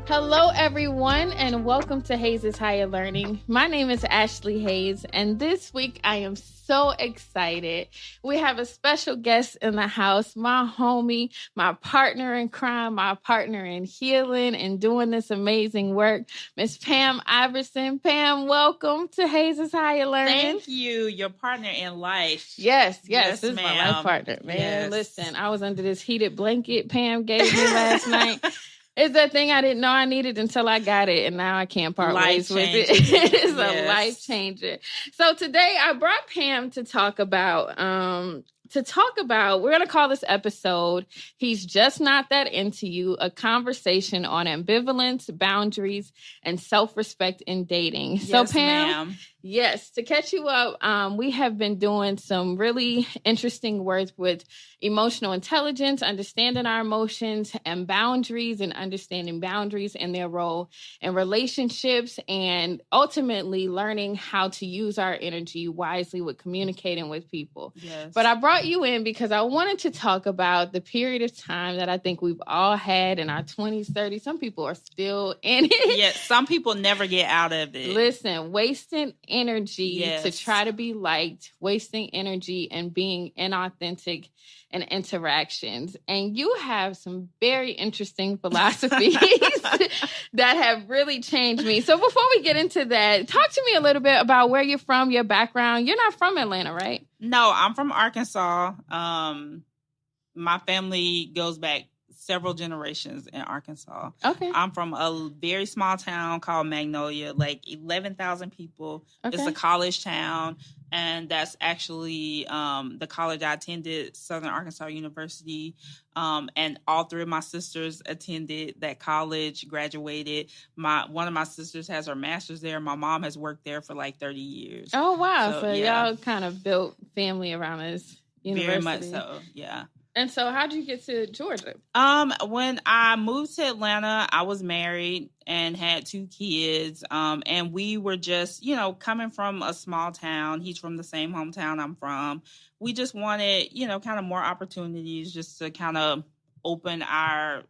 Hello, everyone, and welcome to Hayes' Higher Learning. My name is Ashley Hayes, and this week I am so excited. We have a special guest in the house, my homie, my partner in crime, my partner in healing and doing this amazing work, Miss Pam Iverson. Pam, welcome to Hayes' Higher Learning. Thank you, your partner in life. Yes, this is my life partner, man. Yes. Listen, I was under this heated blanket Pam gave me last night. It's that thing I didn't know I needed until I got it, and now I can't part ways with it. It's a life changer. So today I brought Pam to talk about, we're going to call this episode, He's Just Not That Into You, a conversation on ambivalence, boundaries, and self-respect in dating. Yes, so Pam, ma'am. Yes, to catch you up, we have been doing some really interesting work with emotional intelligence, understanding our emotions, and boundaries, and understanding boundaries and their role in relationships, and ultimately learning how to use our energy wisely with communicating with people. Yes. But I brought you in because I wanted to talk about the period of time that I think we've all had in our 20s, 30s. Some people are still in it. Yeah, some people never get out of it. Listen, wasting energy to try to be liked, wasting energy and being inauthentic in interactions. And you have some very interesting philosophies that have really changed me. So before we get into that, talk to me a little bit about where you're from, your background. You're not from Atlanta, right? No, I'm from Arkansas. My family goes back several generations in Arkansas. Okay. I'm from a very small town called Magnolia, like 11,000 people. Okay. It's a college town, and that's actually the college I attended, Southern Arkansas University, and all three of my sisters attended that college, graduated. One of my sisters has her master's there. My mom has worked there for like 30 years. Oh, wow. So y'all kind of built family around this university. Very much so, yeah. And so how'd you get to Georgia? When I moved to Atlanta, I was married and had 2 kids. And we were just, coming from a small town. He's from the same hometown I'm from. We just wanted, kind of more opportunities just to kind of open our,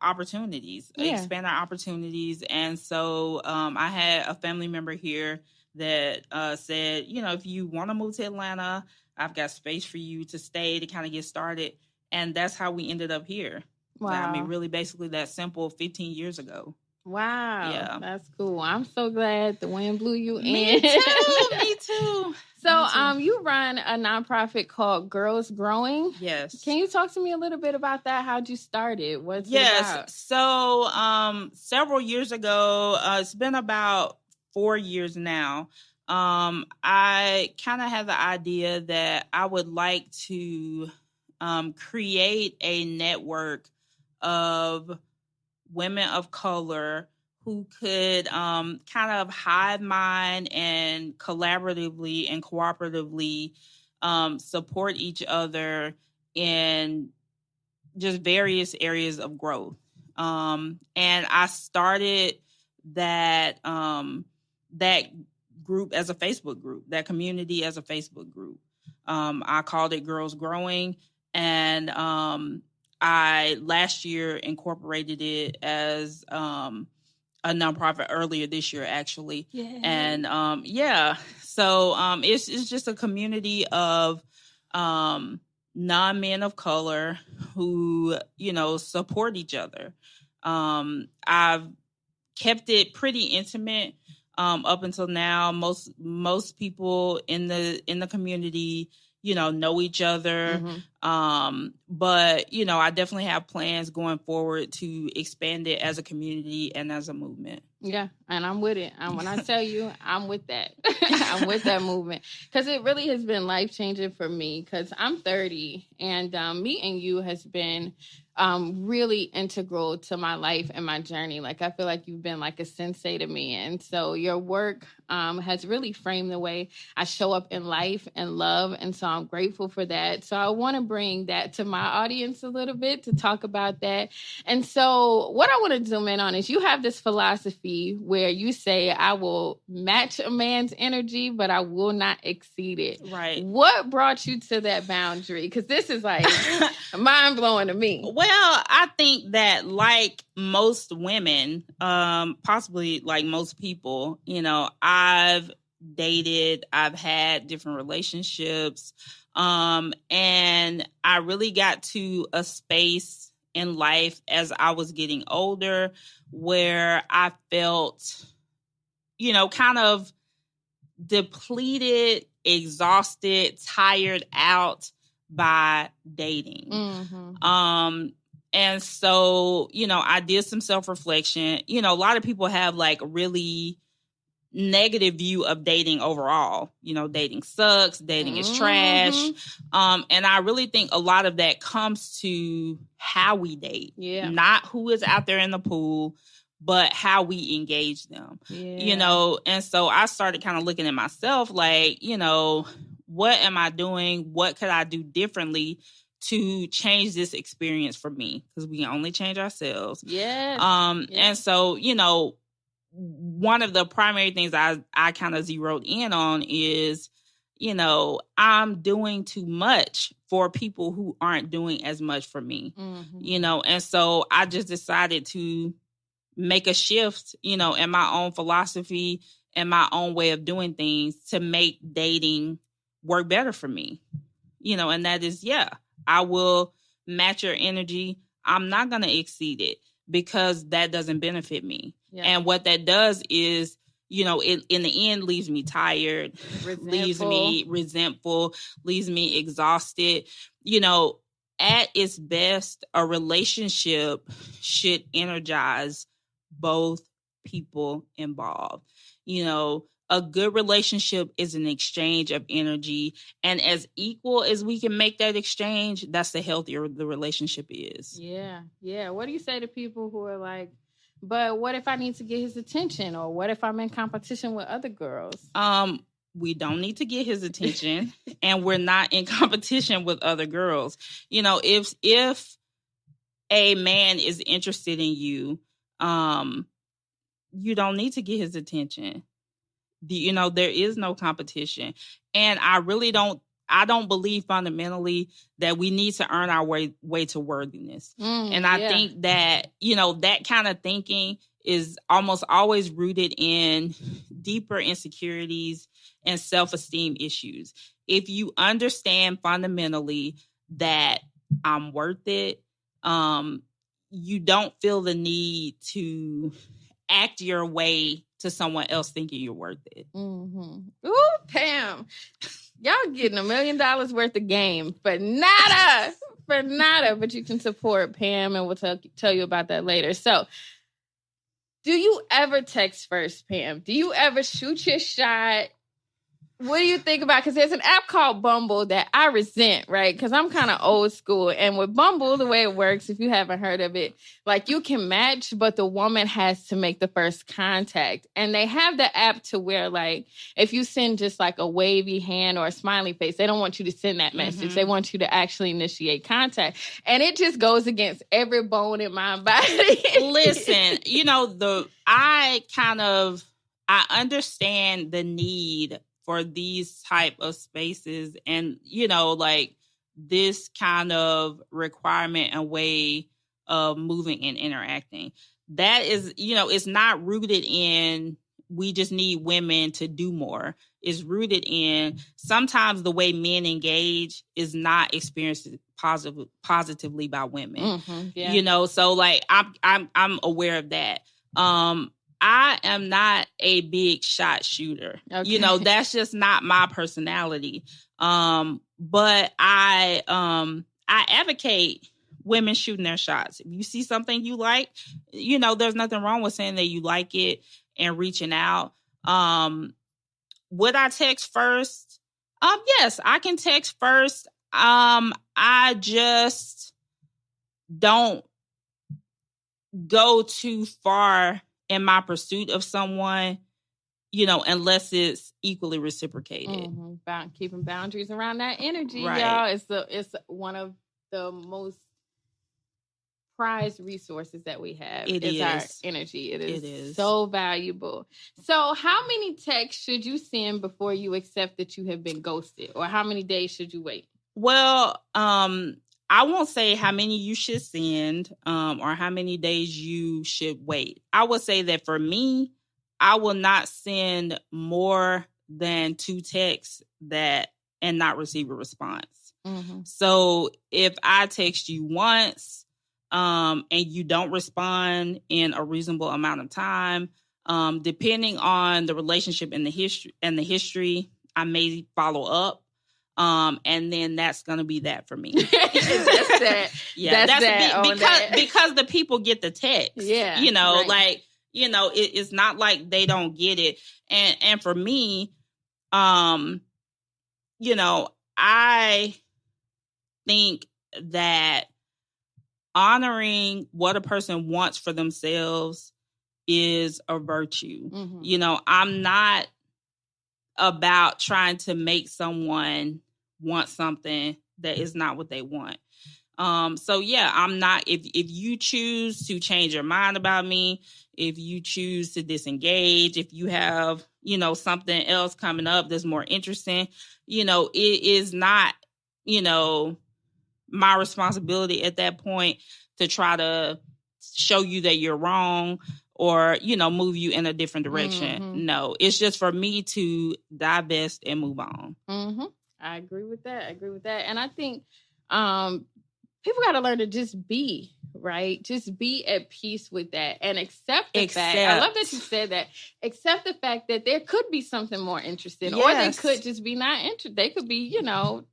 opportunities, expand our opportunities. And so I had a family member here that said, if you want to move to Atlanta, I've got space for you to stay to kind of get started. And that's how we ended up here. Wow. I mean, really basically that simple 15 years ago. Wow. Yeah. That's cool. I'm so glad the wind blew you in. Me too. So you run a nonprofit called Girls Growing. Yes. Can you talk to me a little bit about that? How'd you start it? What's it about? So several years ago, it's been about 4 years now. I kind of had the idea that I would like to create a network of women of color who could kind of hive mind and collaboratively and cooperatively support each other in just various areas of growth. And I started that group as a Facebook group, that community as a Facebook group. I called it Girls Growing, and I last year incorporated it as a nonprofit earlier this year, actually. Yeah. And so it's just a community of non-men of color who support each other. I've kept it pretty intimate. Up until now, most people in the community, know each other. Mm-hmm. But, I definitely have plans going forward to expand it as a community and as a movement. Yeah, and I'm with it. When I tell you, I'm with that. I'm with that movement. Because it really has been life-changing for me, because I'm 30, and meeting you has been really integral to my life and my journey. Like, I feel like you've been like a sensei to me. And so your work has really framed the way I show up in life and love. And so I'm grateful for that. So I want to bring that to my audience a little bit to talk about that. And so what I want to zoom in on is you have this philosophy where you say, I will match a man's energy, but I will not exceed it. Right. What brought you to that boundary? Because this is like mind blowing to me. Well, I think that like most women, possibly like most people, I've dated, I've had different relationships, and I really got to a space in life as I was getting older where I felt, kind of depleted, exhausted, tired out by dating. And so, I did some self-reflection. A lot of people have like really negative view of dating overall. Dating sucks, dating is trash. And I really think a lot of that comes to how we date. Yeah. Not who is out there in the pool, but how we engage them. Yeah. And so I started kind of looking at myself like, what am I doing? What could I do differently to change this experience for me? Because we can only change ourselves. Yes. And so, one of the primary things I kind of zeroed in on is, I'm doing too much for people who aren't doing as much for me, and so I just decided to make a shift, in my own philosophy and my own way of doing things to make dating work better for me, and that is, I will match your energy. I'm not going to exceed it because that doesn't benefit me. Yeah. And what that does is, it in the end leaves me tired, leaves me resentful, leaves me exhausted. At its best, a relationship should energize both people involved. A good relationship is an exchange of energy. And as equal as we can make that exchange, that's the healthier the relationship is. Yeah. Yeah. What do you say to people who are like, but what if I need to get his attention? Or what if I'm in competition with other girls? We don't need to get his attention and we're not in competition with other girls. If a man is interested in you, you don't need to get his attention. There is no competition. And I don't believe fundamentally that we need to earn our way to worthiness. And I think that, that kind of thinking is almost always rooted in deeper insecurities and self-esteem issues. If you understand fundamentally that I'm worth it, you don't feel the need to act your way to someone else thinking you're worth it. Ooh, Pam. Y'all getting $1 million worth of game for nada. But you can support Pam and we'll tell you about that later. So, do you ever text first, Pam? Do you ever shoot your shot? What do you think about? Because there's an app called Bumble that I resent, right? Because I'm kind of old school. And with Bumble, the way it works, if you haven't heard of it, like you can match, but the woman has to make the first contact. And they have the app to where, like, if you send just like a wavy hand or a smiley face, they don't want you to send that message. They want you to actually initiate contact. And it just goes against every bone in my body. Listen, I understand the need for these type of spaces and, like this kind of requirement and way of moving and interacting. That is, it's not rooted in we just need women to do more. It's rooted in sometimes the way men engage is not experienced positively by women. So like I'm aware of that. I am not a big shot shooter. Okay. That's just not my personality. But I advocate women shooting their shots. If you see something you like, there's nothing wrong with saying that you like it and reaching out. Would I text first? Yes, I can text first. I just don't go too far in my pursuit of someone, unless it's equally reciprocated. Keeping boundaries around that energy, right. Y'all. It's one of the most prized resources that we have. It is our energy. It is so valuable. So how many texts should you send before you accept that you have been ghosted? Or how many days should you wait? Well, I won't say how many you should send or how many days you should wait. I would say that for me, I will not send more than 2 texts and not receive a response. Mm-hmm. So if I text you once and you don't respond in a reasonable amount of time, depending on the relationship and the history, I may follow up. And then that's gonna be that for me. That's that. Yeah, that's that because the people get the text. Yeah, right. Like, it's not like they don't get it. And for me, I think that honoring what a person wants for themselves is a virtue. Mm-hmm. I'm not about trying to make someone want something that is not what they want. So yeah, I'm not, if you choose to change your mind about me, if you choose to disengage, if you have, something else coming up that's more interesting, it is not, my responsibility at that point to try to show you that you're wrong or, move you in a different direction. Mm-hmm. No, it's just for me to divest and move on. Mm-hmm. I agree with that. And I think people got to learn to just be, right? Just be at peace with that and accept the fact. I love that you said that. Accept the fact that there could be something more interesting, or they could just be not interested. They could be,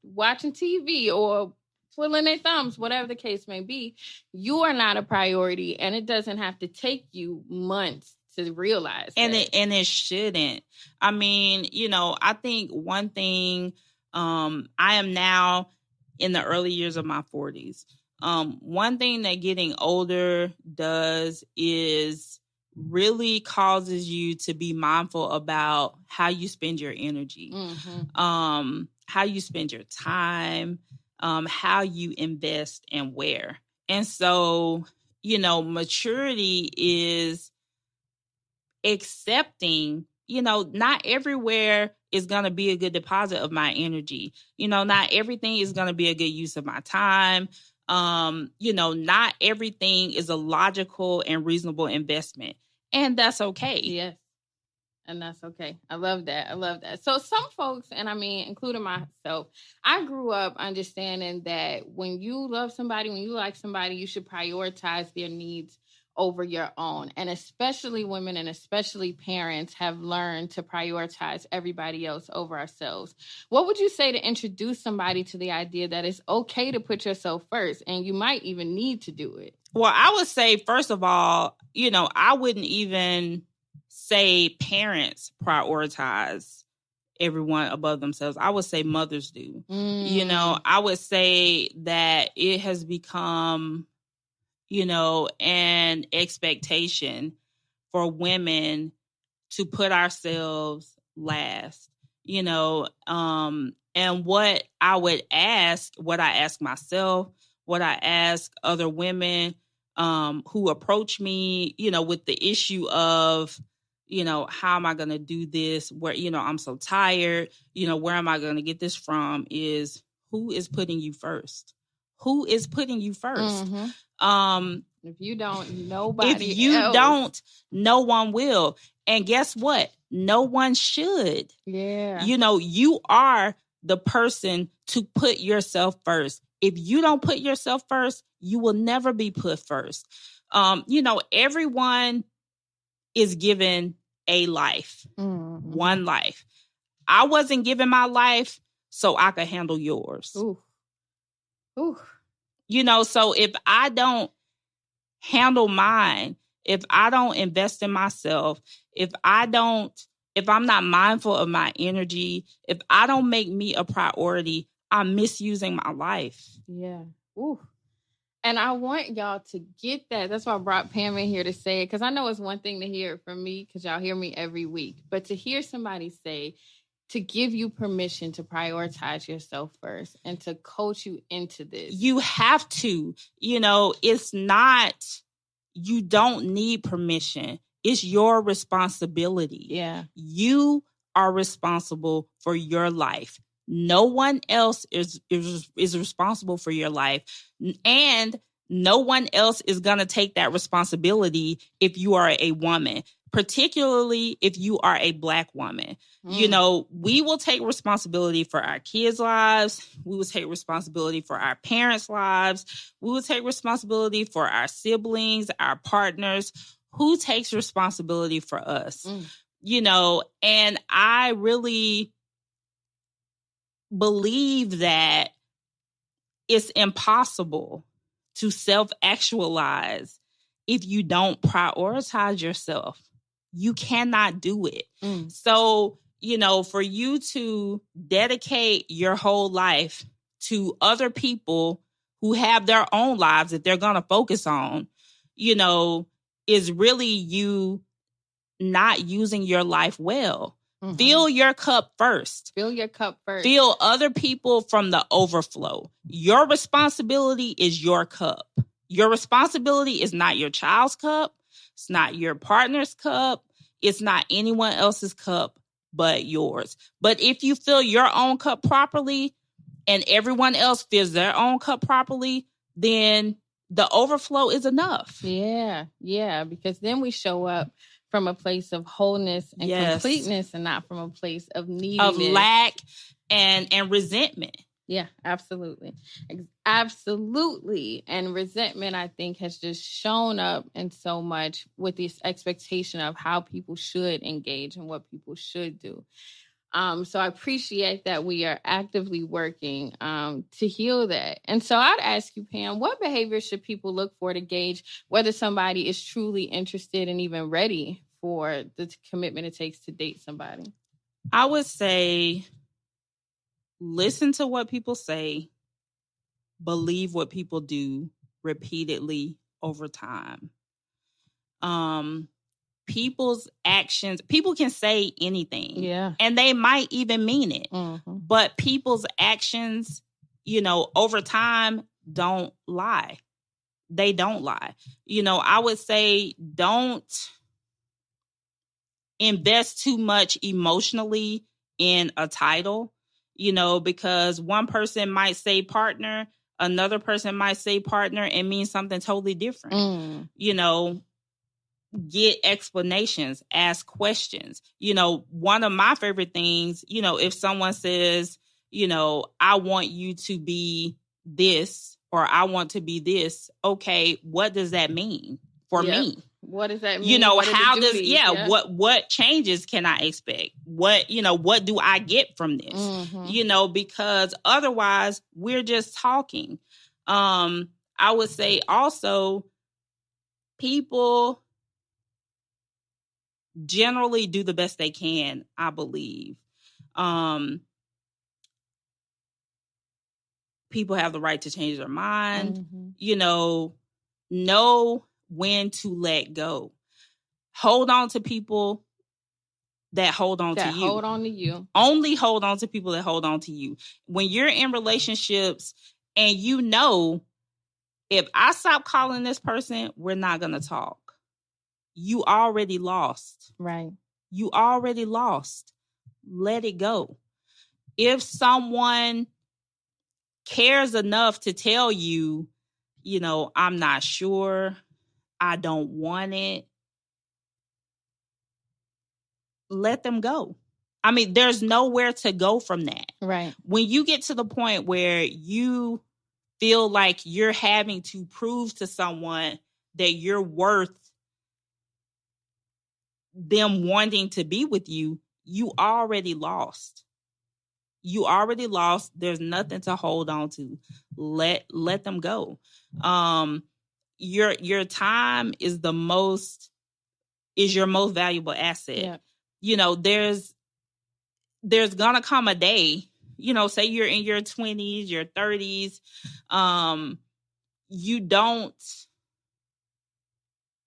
watching TV or twiddling their thumbs, whatever the case may be. You are not a priority, and it doesn't have to take you months to realize and that. It shouldn't. I mean, I think one thing, I am now in the early years of my 40s. One thing that getting older does is really causes you to be mindful about how you spend your energy, mm-hmm. How you spend your time, how you invest and where. And so, maturity is accepting, not everywhere is going to be a good deposit of my energy. Not everything is going to be a good use of my time. Not everything is a logical and reasonable investment. And that's okay. Yes. And that's okay. I love that. So some folks, and I mean, including myself, I grew up understanding that when you love somebody, when you like somebody, you should prioritize their needs over your own. And especially women and especially parents have learned to prioritize everybody else over ourselves. What would you say to introduce somebody to the idea that it's okay to put yourself first, and you might even need to do it? Well, I would say, first of all, I wouldn't even say parents prioritize everyone above themselves. I would say mothers do. I would say that it has become, an expectation for women to put ourselves last, and what I ask myself, what I ask other women who approach me, with the issue of, how am I going to do this? Where, I'm so tired, where am I going to get this from? Is who is putting you first? Who is putting you first? Mm-hmm. If you don't, nobody If you else. don't, no one will. And guess what? No one should. Yeah. You are the person to put yourself first. If you don't put yourself first, you will never be put first. Everyone is given a life, mm-hmm. one life. I wasn't given my life so I could handle yours. Ooh. So if I don't handle mine, if I don't invest in myself, if I'm not mindful of my energy, if I don't make me a priority, I'm misusing my life. Yeah. Ooh. And I want y'all to get that. That's why I brought Pam in here to say it, because I know it's one thing to hear it from me, because y'all hear me every week. But to hear somebody say, to give you permission to prioritize yourself first and to coach you into this. You have to. It's not, you don't need permission. It's your responsibility. Yeah. You are responsible for your life. No one else is responsible for your life. And no one else is going to take that responsibility if you are a woman, particularly if you are a Black woman. You know, we will take responsibility for our kids' lives. We will take responsibility for our parents' lives. We will take responsibility for our siblings, our partners. Who takes responsibility for us? You know, and I really believe that it's impossible to self-actualize if you don't prioritize yourself. You cannot do it. So, you know, for you to dedicate your whole life to other people who have their own lives that they're going to focus on, you know, is really you not using your life well. Fill your cup first. Fill your cup first. Fill other people from the overflow. Your responsibility is your cup. Your responsibility is not your child's cup. It's not your partner's cup. It's not anyone else's cup but yours. But if you fill your own cup properly and everyone else fills their own cup properly, then the overflow is enough. Yeah, because then we show up from a place of wholeness and completeness and not from a place of neediness. Of lack and resentment. Yeah, absolutely. Absolutely. And resentment, I think, has just shown up in so much with this expectation of how people should engage and what people should do. So I appreciate that we are actively working to heal that. And so I'd ask you, Pam, what behavior should people look for to gauge whether somebody is truly interested and even ready for the commitment it takes to date somebody? I would say listen to what people say, believe what people do repeatedly over time. People's actions, people can say anything. Yeah. And they might even mean it. But people's actions, you know, over time don't lie. They don't lie. You know, I would say don't invest too much emotionally in a title, you know, because one person might say partner, another person might say partner and mean something totally different. You know, get explanations, ask questions. You know, one of my favorite things, you know, if someone says, you know, I want you to be this or I want to be this. Okay, what does that mean for me? What does that mean? You know, how does, what changes can I expect? What, you know, what do I get from this? You know, because otherwise we're just talking. I would say also people generally do the best they can, I believe. People have the right to change their mind, you know when to let go. Hold on to people that hold on to you. Hold on to you. Only hold on to people that hold on to you. When you're in relationships and you know, if I stop calling this person, we're not going to talk. You already lost. Right. You already lost. Let it go. If someone cares enough to tell you, you know, I'm not sure, I don't want it, let them go. I mean, there's nowhere to go from that. Right. When you get to the point where you feel like you're having to prove to someone that you're worth them wanting to be with you, you already lost. You already lost. There's nothing to hold on to. Let them go. Your time is your most valuable asset. Yeah. You know, there's gonna come a day, you know, say you're in your 20s, your 30s, you don't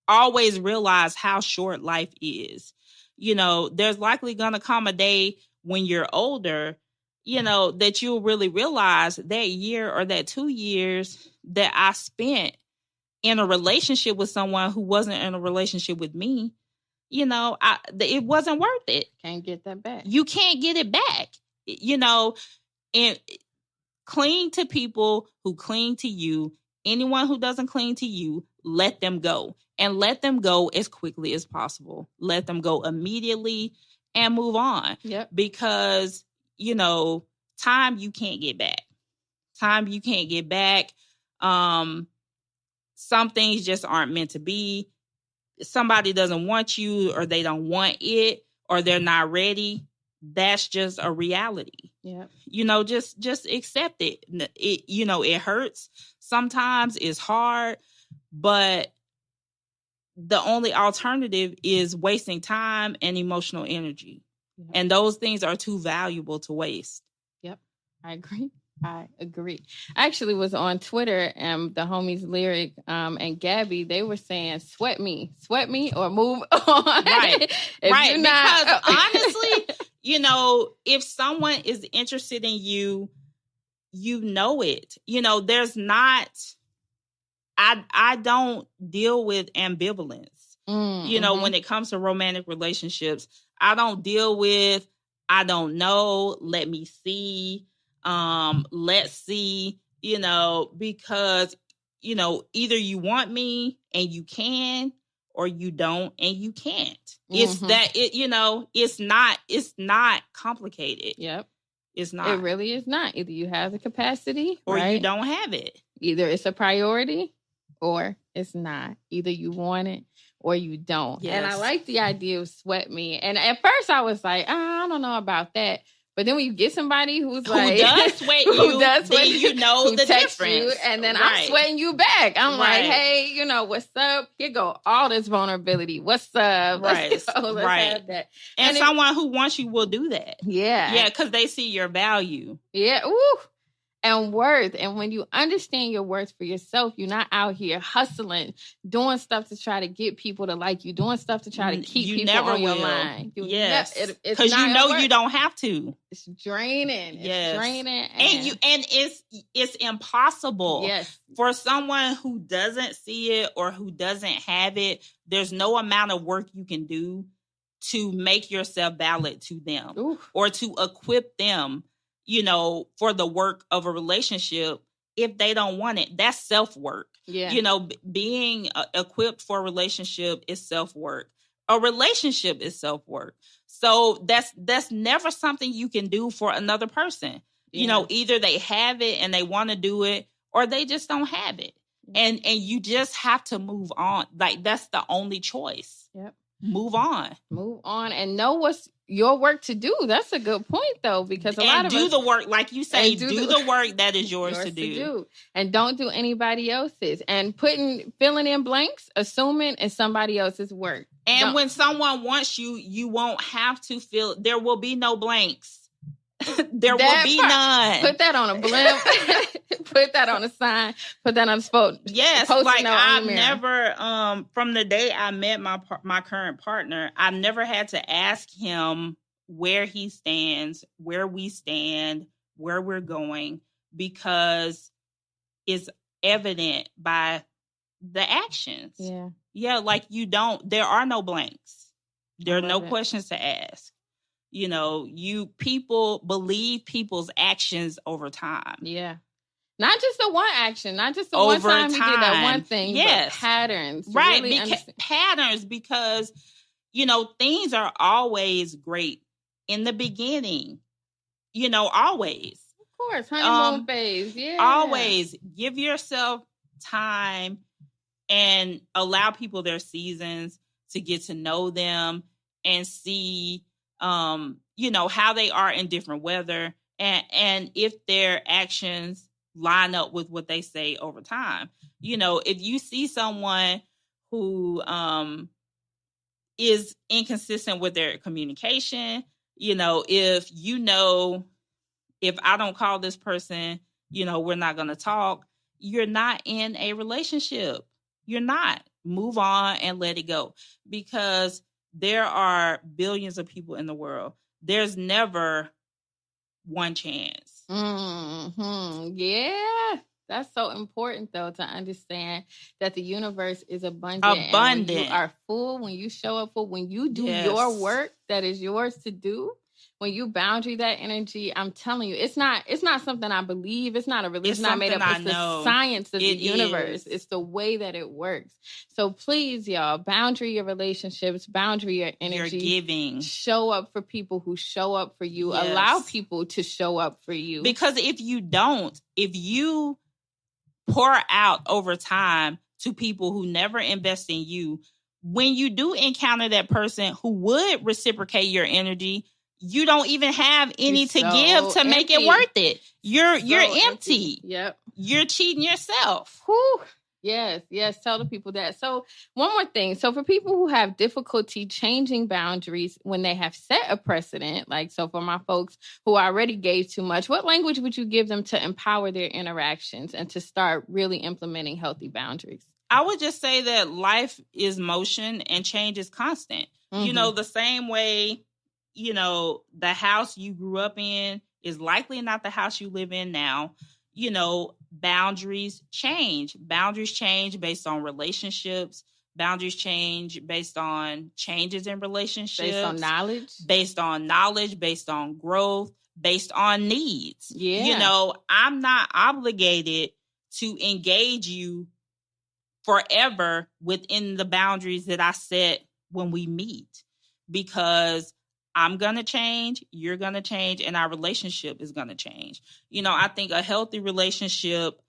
always realize how short life is. You know, there's likely gonna come a day when you're older, you know, that you'll really realize that year or that 2 years that I spent in a relationship with someone who wasn't in a relationship with me, you know, it wasn't worth it. Can't get that back. You can't get it back. You know, And cling to people who cling to you. Anyone who doesn't cling to you, let them go. And let them go as quickly as possible. Let them go immediately and move on. Yep. Because, time you can't get back. Time you can't get back. Some things just aren't meant to be. Somebody doesn't want you, or they don't want it, or they're not ready. That's just a reality. Yeah. Just accept it. It hurts. Sometimes it's hard, but the only alternative is wasting time and emotional energy. Yep. And those things are too valuable to waste. Yep. I agree. I actually was on Twitter, and the homies Lyric and Gabby, they were saying, sweat me or move on. Right. Right. Because honestly, if someone is interested in you, it. There's not, I don't deal with ambivalence. Mm-hmm. When it comes to romantic relationships, I don't deal with, I don't know, let me see, let's see, because, either you want me and you can, or you don't and you can't. Mm-hmm. It's that, it's not complicated. Yep. It's not. It really is not. Either you have the capacity or right? You don't have it. Either it's a priority or it's not. Either you want it or you don't. Yes. And I like the idea of sweat me. And at first I was like, I don't know about that. But then when you get somebody who does sweat you, then you know the difference. You, and then I'm sweating you back. I'm like, hey, what's up? Here go all this vulnerability. What's up? Let's have that. And someone who wants you will do that. Yeah. Yeah, because they see your value. Yeah. Ooh. And worth. And when you understand your worth for yourself, you're not out here hustling, doing stuff to try to get people to like you, doing stuff to try to keep people on your line. Yes. Because you don't have to. It's draining. Yes. It's draining. And it's impossible. Yes. For someone who doesn't see it or who doesn't have it, there's no amount of work you can do to make yourself valid to them. Ooh. Or to equip them, for the work of a relationship. If they don't want it, that's self-work. Yeah. Being equipped for a relationship is self-work. A relationship is self-work. So that's never something you can do for another person. Yeah. Either they have it and they want to do it, or they just don't have it. And you just have to move on. Like, that's the only choice. Yep. Move on and know what's your work to do. That's a good point, though, because a lot of us do the work, like you say, do the work that is yours to do. And don't do anybody else's. And filling in blanks, assuming it's somebody else's work. And when someone wants you, you won't have to fill. There will be no blanks. There will be none. Put that on a blimp. Put that on a sign. Put that on a spot. Yes, like I've never, from the day I met my current partner, I've never had to ask him where he stands, where we stand, where we're going, because it's evident by the actions. Yeah. Yeah, like there are no blanks. There are no questions to ask. People believe people's actions over time. Yeah. Not just the one action, not just the one time you did that one thing, but patterns. Right, patterns, because, things are always great in the beginning, always. Of course, honeymoon phase, yeah. Always give yourself time and allow people their seasons to get to know them and see how they are in different weather, and if their actions line up with what they say over time. If you see someone who is inconsistent with their communication, if I don't call this person, we're not going to talk, you're not in a relationship. You're not. Move on and let it go, because there are billions of people in the world. There's never one chance. Mm-hmm. Yeah. That's so important, though, to understand that the universe is abundant. And when you are full, when you show up full, when you do your work that is yours to do, when you boundary that energy, I'm telling you, it's not something I believe. It's not a religion. It's not made up. It's the science of the universe. It's the way that it works. So please, y'all, boundary your relationships, boundary your energy. Your giving. Show up for people who show up for you. Yes. Allow people to show up for you. Because if you pour out over time to people who never invest in you, when you do encounter that person who would reciprocate your energy, you don't even have any to give to make it worth it. You're empty. Yep. You're cheating yourself. Whew. Yes. Tell the people that. So one more thing. So for people who have difficulty changing boundaries when they have set a precedent, like, so for my folks who already gave too much, what language would you give them to empower their interactions and to start really implementing healthy boundaries? I would just say that life is motion and change is constant. Mm-hmm. The same way, the house you grew up in is likely not the house you live in now. Boundaries change. Boundaries change based on relationships. Boundaries change based on changes in relationships. Based on knowledge. Based on growth, based on needs. Yeah. I'm not obligated to engage you forever within the boundaries that I set when we meet, because I'm going to change, you're going to change, and our relationship is going to change. I think a healthy relationship,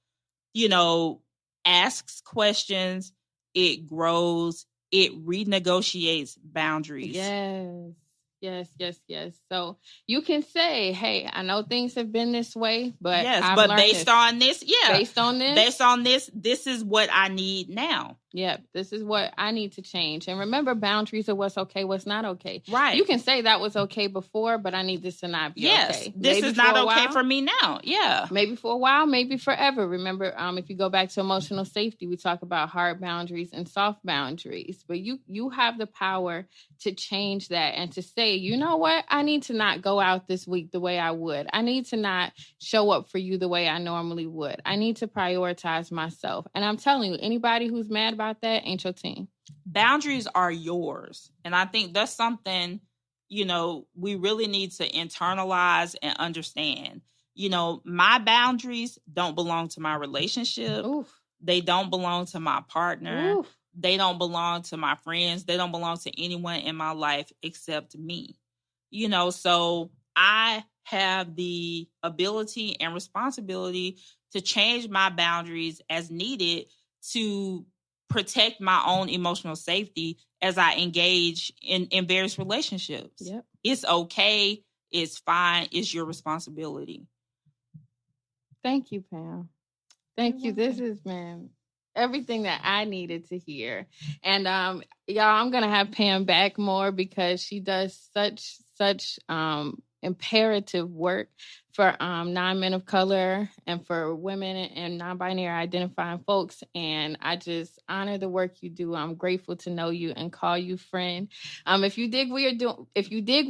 asks questions, it grows, it renegotiates boundaries. Yes. So you can say, hey, I know things have been this way, but based on this, this is what I need now. Yep, this is what I need to change. And remember, boundaries are what's okay, what's not okay. Right. You can say that was okay before, but I need this to not be okay. This is not okay for me now. Yeah. Maybe for a while, maybe forever. Remember, if you go back to emotional safety, we talk about hard boundaries and soft boundaries. But you have the power to change that and to say, you know what? I need to not go out this week the way I would. I need to not show up for you the way I normally would. I need to prioritize myself. And I'm telling you, anybody who's mad about that ain't your team. Boundaries are yours. And I think that's something, we really need to internalize and understand. My boundaries don't belong to my relationship. Oof. They don't belong to my partner. Oof. They don't belong to my friends. They don't belong to anyone in my life except me. So I have the ability and responsibility to change my boundaries as needed to protect my own emotional safety as I engage in various relationships. Yep. It's okay. It's fine. It's your responsibility. Thank you, Pam. Thank you. This is, everything that I needed to hear. And y'all, I'm going to have Pam back more because she does such imperative work for non-men of color and for women and non-binary identifying folks. And I just honor the work you do. I'm grateful to know you and call you friend. If you dig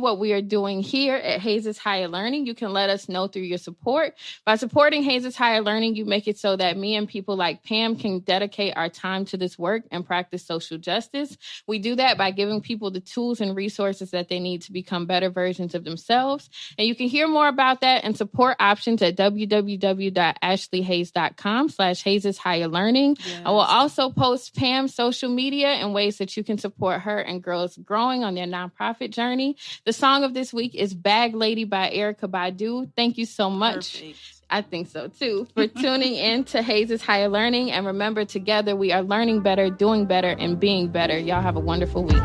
what we are doing here at Hayes' Higher Learning, you can let us know through your support. By supporting Hayes' Higher Learning, you make it so that me and people like Pam can dedicate our time to this work and practice social justice. We do that by giving people the tools and resources that they need to become better versions of themselves. And you can hear more about that and support options at www.ashleyhayes.com/Hayes' Higher Learning. Yes. I will also post Pam's social media and ways that you can support her and girls growing on their nonprofit journey. The song of this week is Bag Lady by Erykah Badu. Thank you so much. Perfect. I think so too, for tuning in to Hayes' Higher Learning. And remember, together we are learning better, doing better, and being better. Y'all have a wonderful week.